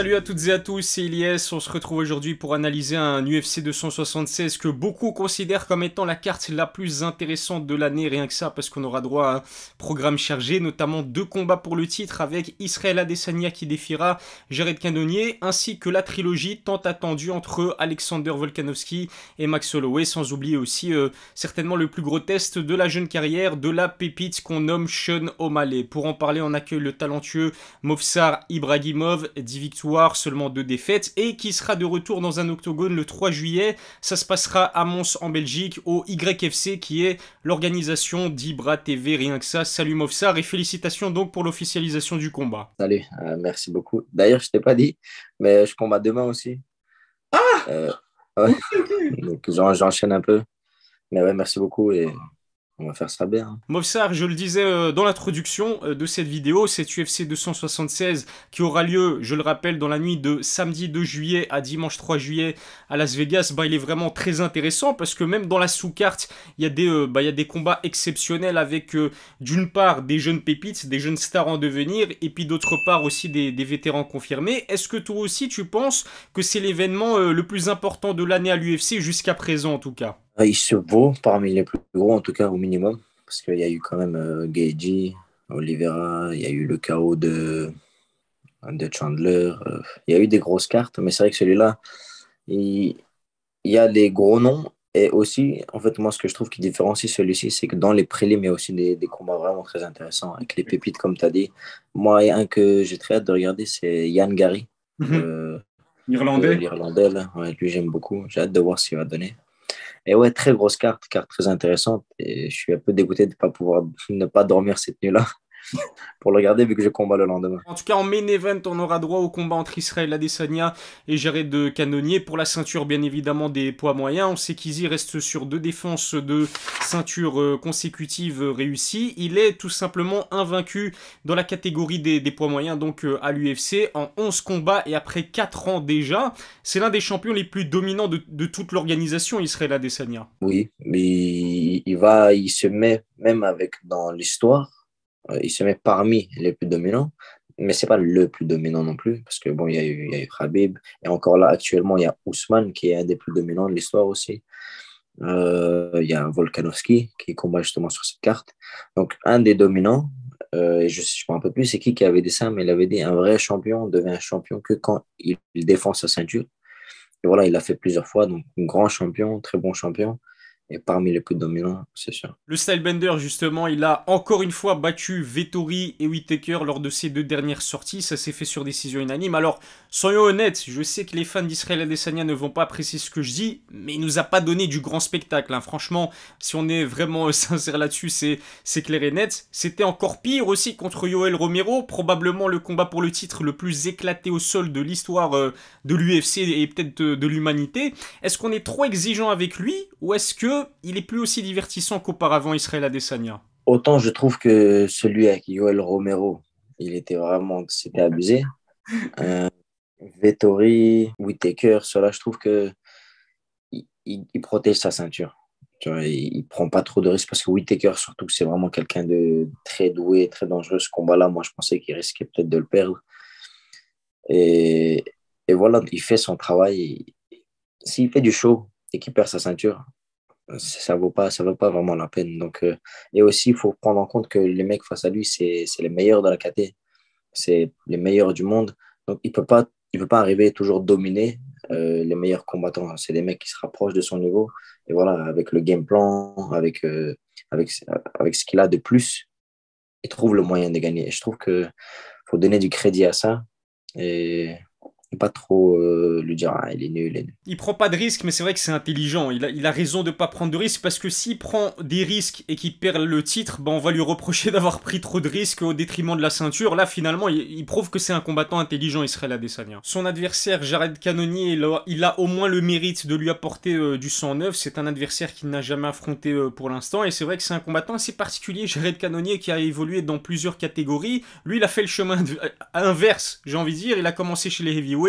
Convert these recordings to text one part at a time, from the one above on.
Salut à toutes et à tous, c'est Ilyes. On se retrouve aujourd'hui pour analyser un UFC 276 que beaucoup considèrent comme étant la carte la plus intéressante de l'année, rien que ça, parce qu'on aura droit à un programme chargé, notamment 2 combats pour le titre avec Israel Adesanya qui défiera Jared Cannonier, ainsi que la trilogie tant attendue entre Alexander Volkanovski et Max Holloway, sans oublier aussi certainement le plus gros test de la jeune carrière de la pépite qu'on nomme Sean O'Malley. Pour en parler, on accueille le talentueux Movsar Ibragimov, 10 victoires, seulement 2 défaites, et qui sera de retour dans un octogone le 3 juillet. Ça se passera à Mons en Belgique, au YFC, qui est l'organisation d'Ibra TV, rien que ça. Salut Movsar, et félicitations donc pour l'officialisation du combat. Salut, merci beaucoup. D'ailleurs, je t'ai pas dit, mais je combats demain aussi. Ah, Euh, ouais, ok, ok. donc j'enchaîne un peu. Mais ouais, merci beaucoup et on va faire ça bien, hein. Movsar, je le disais dans l'introduction de cette vidéo, c'est UFC 276 qui aura lieu, je le rappelle, dans la nuit de samedi 2 juillet à dimanche 3 juillet à Las Vegas. Il est vraiment très intéressant parce que même dans la sous-carte, il y a des combats exceptionnels avec d'une part des jeunes pépites, des jeunes stars en devenir, et puis d'autre part aussi des vétérans confirmés. Est-ce que toi aussi tu penses que c'est l'événement le plus important de l'année à l'UFC jusqu'à présent en tout cas? Il se vaut parmi les plus gros, en tout cas au minimum, parce qu'il y a eu quand même Gaethje, Oliveira, il y a eu le chaos de Chandler. Il y a eu des grosses cartes, mais c'est vrai que celui-là, il, il y a des gros noms. Et aussi, en fait, moi, ce que je trouve qui différencie celui-ci, c'est que dans les prélims, il y a aussi des combats vraiment très intéressants avec les pépites, comme tu as dit. Moi, il y a un que j'ai très hâte de regarder, c'est Yann Gary, Mhm. Irlandais. l'Irlandais, là. Ouais, lui, j'aime beaucoup. J'ai hâte de voir ce qu'il va donner. Et ouais, très grosse carte très intéressante. Et je suis un peu dégoûté de ne pas pouvoir ne pas dormir cette nuit-là pour le regarder vu que je combats le lendemain. En tout cas, en main event, on aura droit au combat entre Israel Adesanya et Jared Cannonier pour la ceinture, bien évidemment, des poids moyens. On sait qu'Izzy reste sur 2 défenses de ceinture consécutives réussies. Il est tout simplement invaincu dans la catégorie des poids moyens, donc à l'UFC, en 11 combats et après 4 ans déjà. C'est l'un des champions les plus dominants de toute l'organisation, Israel Adesanya. Oui, mais il se met même avec dans l'histoire, il se met parmi les plus dominants, mais c'est pas le plus dominant non plus, parce que bon, il y a eu Khabib, et encore là, actuellement, il y a Ousmane qui est un des plus dominants de l'histoire aussi. Il y a Volkanovski qui combat justement sur cette carte. Donc, un des dominants, et je ne sais pas un peu plus, c'est qui avait dit ça, mais il avait dit un vrai champion devient un champion que quand il défend sa ceinture. Et voilà, il l'a fait plusieurs fois, donc un grand champion, très bon champion, et parmi les plus dominants, c'est sûr. Le Stylebender, justement, il a encore une fois battu Vettori et Whittaker lors de ses 2 dernières sorties. Ça s'est fait sur décision unanime. Alors, soyons honnêtes, je sais que les fans d'Israël Adesanya ne vont pas apprécier ce que je dis, mais il nous a pas donné du grand spectacle, hein. Franchement, si on est vraiment sincère là-dessus, c'est clair et net. C'était encore pire aussi contre Yoel Romero, probablement le combat pour le titre le plus éclaté au sol de l'histoire de l'UFC et peut-être de l'humanité. Est-ce qu'on est trop exigeant avec lui ou est-ce que il est plus aussi divertissant qu'auparavant Israël Adesanya? Autant je trouve que celui avec Yoel Romero, c'était abusé. Euh, Vettori, Whittaker, cela, je trouve que il protège sa ceinture. Tu vois, il prend pas trop de risques parce que Whittaker, surtout que c'est vraiment quelqu'un de très doué, très dangereux. Ce combat-là, moi, je pensais qu'il risquait peut-être de le perdre. Et, et voilà, il fait son travail. S'il fait du show et qu'il perd sa ceinture, ça vaut pas vraiment la peine. Donc, et aussi, il faut prendre en compte que les mecs face à lui, c'est les meilleurs de la KT. C'est les meilleurs du monde. Donc, il peut pas arriver toujours dominer les meilleurs combattants. C'est des mecs qui se rapprochent de son niveau. Et voilà, avec le game plan, avec, avec ce qu'il a de plus, il trouve le moyen de gagner. Et je trouve que faut donner du crédit à ça et pas trop lui dire, ah, il est nul, il est nul. Il prend pas de risques, mais c'est vrai que c'est intelligent. Il a raison de pas prendre de risques parce que s'il prend des risques et qu'il perd le titre, on va lui reprocher d'avoir pris trop de risques au détriment de la ceinture. Là, finalement, il prouve que c'est un combattant intelligent, Israël Adesanya. Son adversaire, Jared Cannonier, il a au moins le mérite de lui apporter du sang neuf. C'est un adversaire qu'il n'a jamais affronté pour l'instant et c'est vrai que c'est un combattant assez particulier, Jared Cannonier, qui a évolué dans plusieurs catégories. Lui, il a fait le chemin inverse, j'ai envie de dire. Il a commencé chez les heavyweights,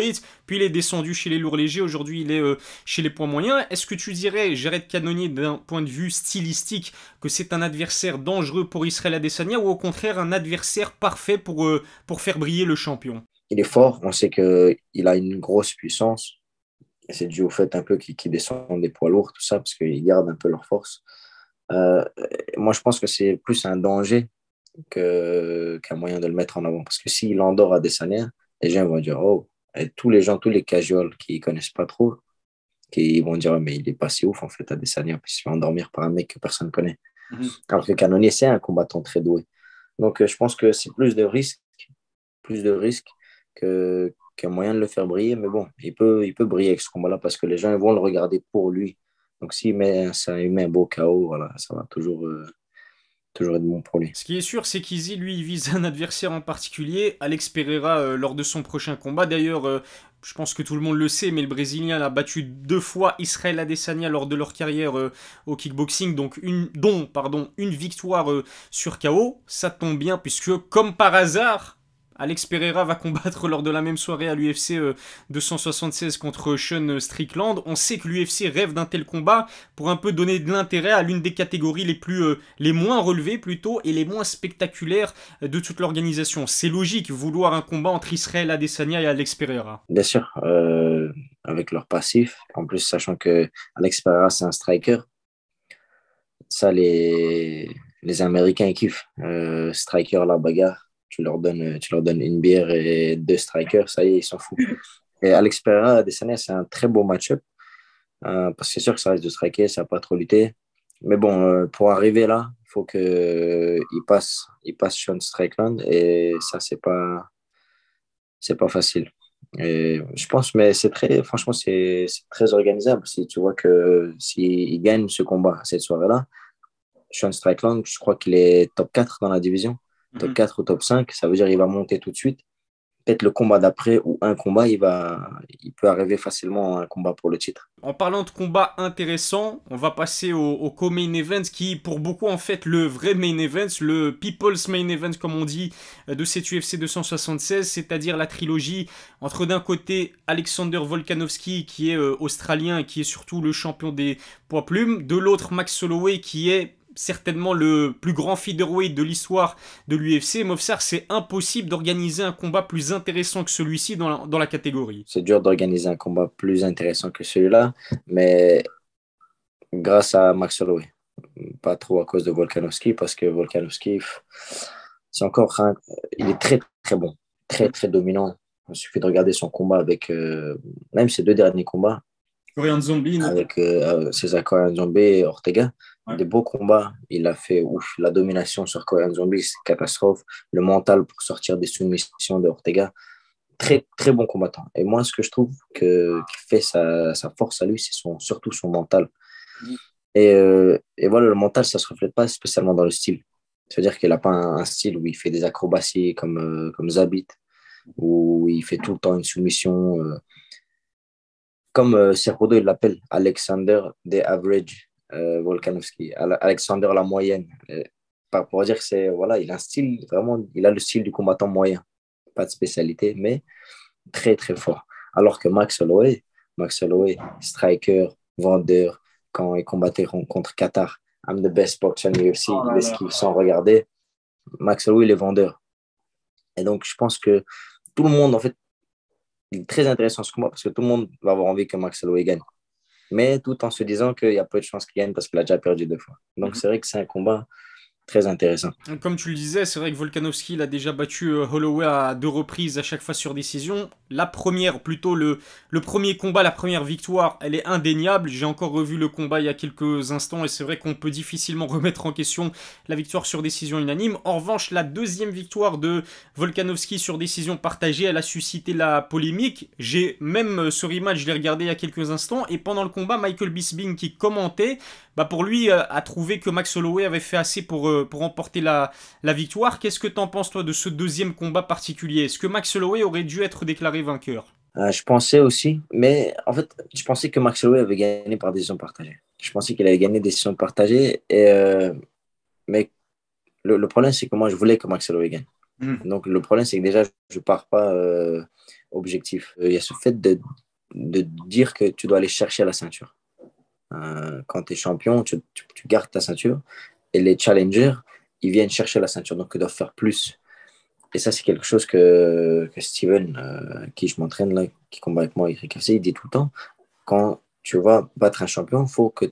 puis il est descendu chez les lourds légers. Aujourd'hui, il est chez les points moyens. Est-ce que tu dirais, Jared Cannonier, d'un point de vue stylistique, que c'est un adversaire dangereux pour Israël Adesanya ou au contraire un adversaire parfait pour faire briller le champion? il est fort. On sait qu'il a une grosse puissance. Et c'est dû au fait un peu qu'il descend des poids lourds, tout ça, parce qu'ils gardent un peu leur force. Euh, Moi, je pense que c'est plus un danger qu'un moyen de le mettre en avant. Parce que s'il endort Adesanya, les gens vont dire, oh, et tous les gens, tous les casuals qui ne connaissent pas trop, qui vont dire, mais il est pas si ouf, en fait, Adesanya, puis il se fait endormir par un mec que personne ne connaît. Mhm. Alors que Cannonier, c'est un combattant très doué. Donc, je pense que c'est plus de risques qu'un moyen de le faire briller. Mais bon, il peut briller avec ce combat-là parce que les gens vont le regarder pour lui. Donc, il met un beau KO, voilà, ça va toujours être bon pour lui. Ce qui est sûr, c'est qu'Izzy, lui, il vise un adversaire en particulier, Alex Pereira, lors de son prochain combat. D'ailleurs, je pense que tout le monde le sait, mais le Brésilien a battu 2 fois Israël Adesanya lors de leur carrière au kickboxing, donc une victoire sur KO. Ça tombe bien, puisque, comme par hasard, Alex Pereira va combattre lors de la même soirée à l'UFC 276 contre Sean Strickland. On sait que l'UFC rêve d'un tel combat pour un peu donner de l'intérêt à l'une des catégories les moins relevées plutôt et les moins spectaculaires de toute l'organisation. C'est logique, vouloir un combat entre Israël Adesanya et Alex Pereira. Bien sûr, avec leur passif, en plus, sachant que Alex Pereira, c'est un striker, ça, les Américains, ils kiffent. Striker, la bagarre, tu leur donnes une bière et deux strikers, ça y est, ils s'en foutent. Et Alex Pereira, Adesanya, c'est un très beau match-up, parce que c'est sûr que ça reste de striker, ça n'a pas trop lutté. Mais bon, pour arriver là, il faut il passe Sean Strickland, et ça, c'est pas facile. Et je pense, mais franchement, c'est très organisable. Si tu vois que s'il gagne ce combat, cette soirée-là, Sean Strickland, je crois qu'il est top 4 dans la division, top Mhm. 4 ou top 5. Ça veut dire qu'il va monter tout de suite. Peut-être le combat d'après ou un combat, il peut arriver facilement à un combat pour le titre. En parlant de combat intéressant, on va passer au co-main event qui, pour beaucoup, en fait, le vrai main event, le people's main event, comme on dit, de cette UFC 276, c'est-à-dire la trilogie entre d'un côté Alexander Volkanovski, qui est australien et qui est surtout le champion des poids plumes, de l'autre Max Holloway, qui est certainement le plus grand featherweight de l'histoire de l'UFC. Movsar, c'est impossible d'organiser un combat plus intéressant que celui-ci dans la catégorie. C'est dur d'organiser un combat plus intéressant que celui-là, mais grâce à Max Holloway. Pas trop à cause de Volkanovski, parce que Volkanovski, c'est encore il est très, très bon, très, très dominant. Il suffit de regarder son combat même ses deux derniers combats, Korean Zombie, notamment. avec César Korean Zombie et Ortega. Ouais. Des beaux combats. Il a fait ouf, la domination sur Korean Zombie, c'est catastrophe. Le mental pour sortir des soumissions de Ortega. Très, très bon combattant. Et moi, ce que je trouve qui fait sa force à lui, c'est surtout son mental. Et voilà, le mental, ça ne se reflète pas spécialement dans le style. C'est-à-dire qu'il n'a pas un style où il fait des acrobaties comme Zabit, où il fait tout le temps une soumission. Comme Cejudo, il l'appelle Alexander the Average Volkanovski, Alexander la moyenne. Pour dire que voilà, il a un style, vraiment, il a le style du combattant moyen. Pas de spécialité, mais très, très fort. Alors que Max Holloway, striker, vendeur, quand il combattait contre Qatar, I'm the best boxer in UFC, il esquive sans regarder. Max Holloway, il est vendeur. Et donc, je pense que tout le monde, en fait, il est très intéressant ce combat parce que tout le monde va avoir envie que Max Holloway gagne. Mais tout en se disant qu'il y a peu de chances qu'il gagne parce qu'il a déjà perdu 2 fois. Donc, c'est vrai que c'est un combat très intéressant. Comme tu le disais, c'est vrai que Volkanovski il a déjà battu Holloway à 2 reprises, à chaque fois sur décision. La première, plutôt le premier combat, la première victoire, elle est indéniable. J'ai encore revu le combat il y a quelques instants et c'est vrai qu'on peut difficilement remettre en question la victoire sur décision unanime. En revanche, la deuxième victoire de Volkanovski sur décision partagée, elle a suscité la polémique. J'ai même ce rematch, je l'ai regardé il y a quelques instants et pendant le combat, Michael Bisping qui commentait, pour lui, a trouvé que Max Holloway avait fait assez pour remporter la victoire. Qu'est-ce que t'en penses, toi, de ce deuxième combat particulier? Est-ce que Max Holloway aurait dû être déclaré vainqueur? Je pensais aussi, mais en fait, je pensais que Max Holloway avait gagné par décision partagée. Je pensais qu'il avait gagné décision partagée, mais le problème, c'est que moi, je voulais que Max Holloway gagne. Donc, le problème, c'est que déjà, je ne pars pas objectif. Il y a ce fait de dire que tu dois aller chercher la ceinture. Quand tu es champion, tu gardes ta ceinture et les challengers, ils viennent chercher la ceinture, donc ils doivent faire plus. Et ça, c'est quelque chose que Steven, qui je m'entraîne là, qui combat avec moi, Eric Café, il dit tout le temps, quand tu vas battre un champion, il faut que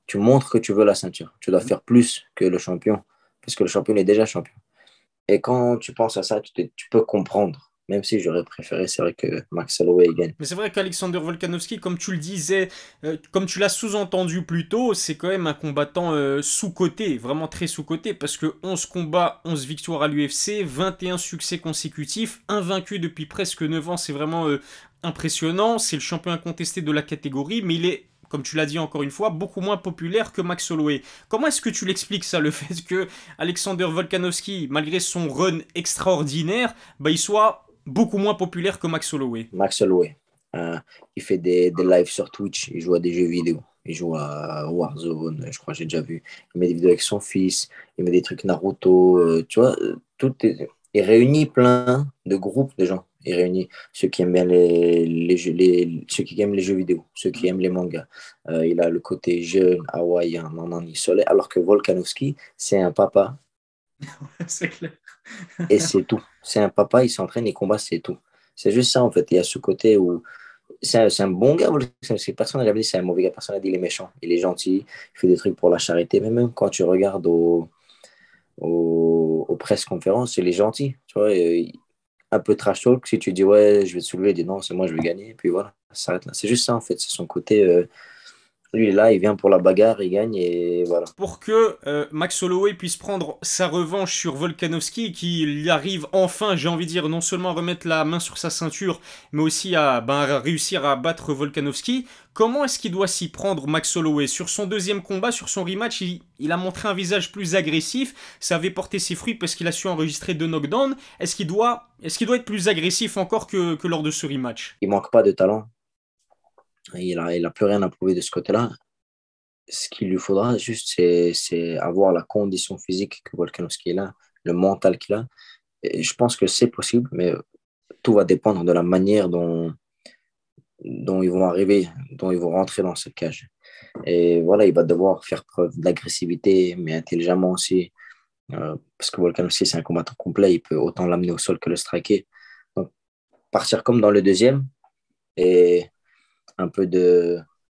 tu montres que tu veux la ceinture. Tu dois faire plus que le champion, parce que le champion est déjà champion. Et quand tu penses à ça, tu peux comprendre. Même si j'aurais préféré, c'est vrai que Max Holloway gagne. Mais c'est vrai qu'Alexander Volkanovski, comme tu le disais, comme tu l'as sous-entendu plus tôt, c'est quand même un combattant sous-coté, vraiment très sous-coté, parce que 11 combats, 11 victoires à l'UFC, 21 succès consécutifs, invaincu depuis presque 9 ans, c'est vraiment impressionnant. C'est le champion incontesté de la catégorie, mais il est, comme tu l'as dit encore une fois, beaucoup moins populaire que Max Holloway. Comment est-ce que tu l'expliques ça, le fait que Alexander Volkanovski, malgré son run extraordinaire, bah, il soit beaucoup moins populaire que Max Holloway? Max Holloway, euh, il fait des lives sur Twitch, il joue à des jeux vidéo. Il joue à Warzone, je crois que j'ai déjà vu. Il met des vidéos avec son fils, il met des trucs Naruto, tu vois, il réunit plein de groupes de gens. Il réunit ceux qui aiment bien ceux qui aiment les jeux vidéo, ceux qui aiment les mangas. Il a le côté jeune, hawaïen, nanani, soleil, alors que Volkanovski, c'est un papa C'est clair. et c'est tout. C'est un papa, il s'entraîne, il combat, c'est tout. C'est juste ça, en fait. Il y a ce côté où c'est un bon gars. Personne n'a jamais dit c'est un mauvais gars. Personne n'a dit il est méchant. Il est gentil. Il fait des trucs pour la charité. Mais même quand tu regardes aux presse conférences, il est gentil. Tu vois, un peu trash talk. Si tu dis ouais, je vais te soulever, il dit non, c'est moi, je vais gagner. Et puis voilà, ça s'arrête là. C'est juste ça, en fait. C'est son côté. Lui, il est là, il vient pour la bagarre, il gagne et voilà. Pour que Max Holloway puisse prendre sa revanche sur Volkanovski, qu'il arrive enfin, j'ai envie de dire, non seulement à remettre la main sur sa ceinture, mais aussi à réussir à battre Volkanovski, comment est-ce qu'il doit s'y prendre Max Holloway? Sur son deuxième combat, sur son rematch, il a montré un visage plus agressif, ça avait porté ses fruits parce qu'il a su enregistrer deux knockdowns. Est-ce qu'il doit être plus agressif encore que lors de ce rematch? Il manque pas de talent. Il a plus rien à prouver de ce côté-là. Ce qu'il lui faudra juste, c'est avoir la condition physique que Volkanovski a, le mental qu'il a. Et je pense que c'est possible, mais tout va dépendre de la manière dont ils vont arriver, dont ils vont rentrer dans cette cage. Et voilà, il va devoir faire preuve d'agressivité, mais intelligemment aussi, parce que Volkanovski, c'est un combattant complet, il peut autant l'amener au sol que le striker. Donc, partir comme dans le deuxième et un peu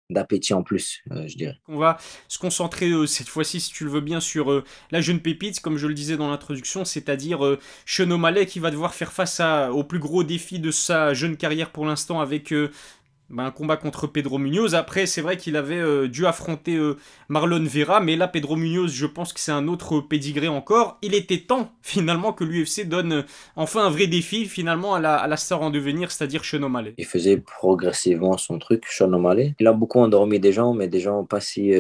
d'appétit en plus, je dirais. On va se concentrer cette fois-ci, si tu le veux bien, sur la jeune pépite, comme je le disais dans l'introduction, c'est-à-dire Sean O'Malley qui va devoir faire face au plus gros défi de sa jeune carrière pour l'instant avec un combat contre Pedro Munoz. Après, c'est vrai qu'il avait dû affronter Marlon Vera, mais là, Pedro Munoz, je pense que c'est un autre pédigré encore. Il était temps, finalement, que l'UFC donne enfin un vrai défi, finalement, à la star en devenir, c'est-à-dire Sean O'Malley. Il faisait progressivement son truc, Sean O'Malley. Il a beaucoup endormi des gens, mais des gens pas si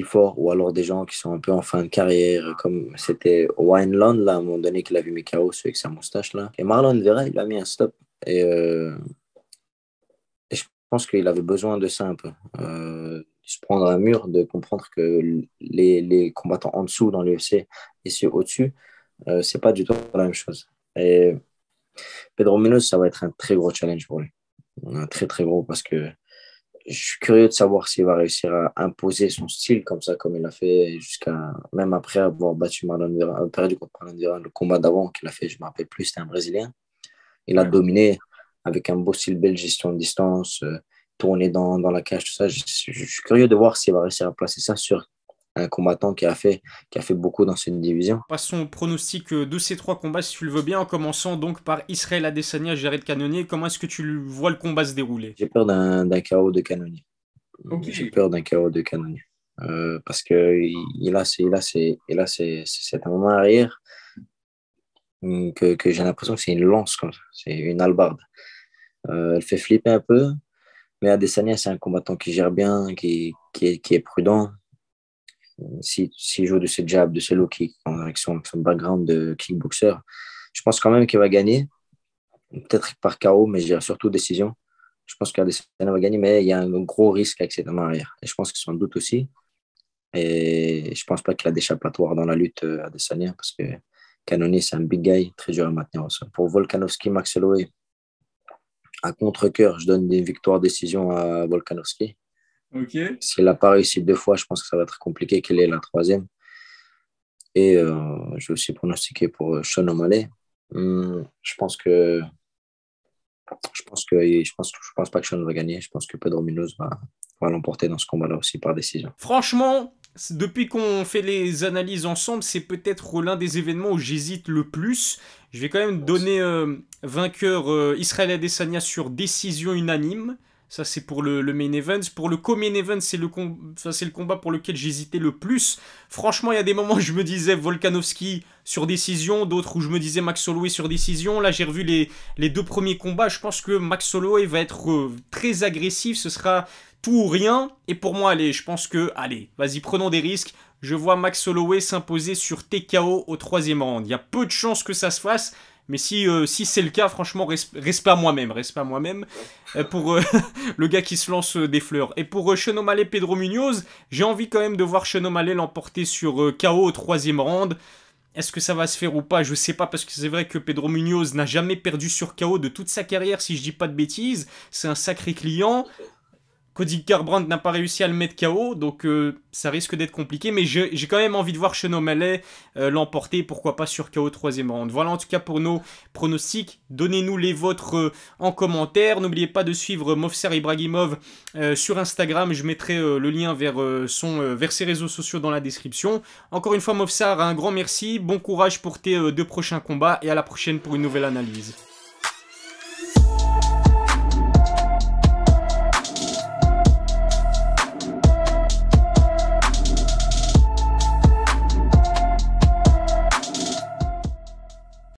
forts, ou alors des gens qui sont un peu en fin de carrière, comme c'était Wineland, là, à un moment donné, qu'il a vu Mikao, celui avec sa moustache, là. Et Marlon Vera, il a mis un stop. Et je pense qu'il avait besoin de ça un peu. De se prendre un mur, de comprendre que les combattants en dessous dans l'UFC et ceux au-dessus, c'est pas du tout la même chose. Et Pedro Munoz, ça va être un très gros challenge pour lui. Un très très gros parce que je suis curieux de savoir s'il va réussir à imposer son style comme ça, comme il a fait jusqu'à même après avoir battu Marlon Vera, perdu contre Marlon Vera, le combat d'avant qu'il a fait, je ne me rappelle plus, c'était un Brésilien. Il a Ouais. dominé avec un beau style belge, gestion de distance, tourner dans la cage, tout ça. Je suis curieux de voir s'il va réussir à placer ça sur un combattant qui a fait beaucoup dans cette division. Passons au pronostic de ces trois combats, si tu le veux bien, en commençant donc par Israël Adesanya, Jared Cannonier. Comment est-ce que tu vois le combat se dérouler? J'ai peur d'un KO de Cannonier. Ok. J'ai peur d'un KO de Cannonier. Parce que c'est un moment arrière que j'ai l'impression que c'est une lance comme ça, c'est une hallebarde. Elle fait flipper un peu, mais Adesanya, c'est un combattant qui gère bien, qui est prudent. S'il joue de ses jabs, de ses low kicks, avec son background de kickboxer, je pense quand même qu'il va gagner. Peut-être par KO, mais je dirais surtout décision. Je pense qu'Adesanya va gagner, mais il y a un gros risque avec ses mains arrière. Et je pense que c'est sans doute aussi. Et je pense pas qu'il a d'échappatoire dans la lutte Adesanya, parce que Cannonier, c'est un big guy, très dur à maintenir au sol. Pour Volkanovski, Max Holloway, à contre-cœur, je donne des victoires décision à Volkanovski. Ok. S'il n'a pas réussi deux fois, je pense que ça va être compliqué qu'elle est la troisième. Et je vais aussi pronostiquer pour Sean O'Malley. Je pense que je pense pas que Sean va gagner. Je pense que Pedro Munoz va l'emporter dans ce combat-là aussi par décision. Franchement, depuis qu'on fait les analyses ensemble, c'est peut-être l'un des événements où j'hésite le plus. Je vais quand même donner vainqueur Israël Adesanya sur décision unanime. Ça, c'est pour le main event. Pour le co-main event, c'est le combat pour lequel j'hésitais le plus. Franchement, il y a des moments où je me disais Volkanovski sur décision, d'autres où je me disais Max Holloway sur décision. Là, j'ai revu les deux premiers combats. Je pense que Max Holloway va être très agressif. Ce sera tout ou rien. Et pour moi, allez, je pense que, allez, vas-y, prenons des risques. Je vois Max Holloway s'imposer sur TKO au troisième round. Il y a peu de chances que ça se fasse. Mais si c'est le cas, franchement, respect à moi-même. Respect à moi-même pour le gars qui se lance des fleurs. Et pour Sean O'Malley, Pedro Munoz, j'ai envie quand même de voir Sean O'Malley l'emporter sur KO au troisième round. Est-ce que ça va se faire ou pas? Je sais pas, parce que c'est vrai que Pedro Munoz n'a jamais perdu sur KO de toute sa carrière, si je dis pas de bêtises. C'est un sacré client. Cody Garbrandt n'a pas réussi à le mettre KO, donc ça risque d'être compliqué, mais j'ai quand même envie de voir Sean O'Malley l'emporter, pourquoi pas sur KO troisième round. Voilà en tout cas pour nos pronostics, donnez-nous les vôtres en commentaire, n'oubliez pas de suivre Movsar Ibragimov sur Instagram, je mettrai le lien vers ses réseaux sociaux dans la description. Encore une fois Movsar, un grand merci, bon courage pour tes deux prochains combats, et à la prochaine pour une nouvelle analyse.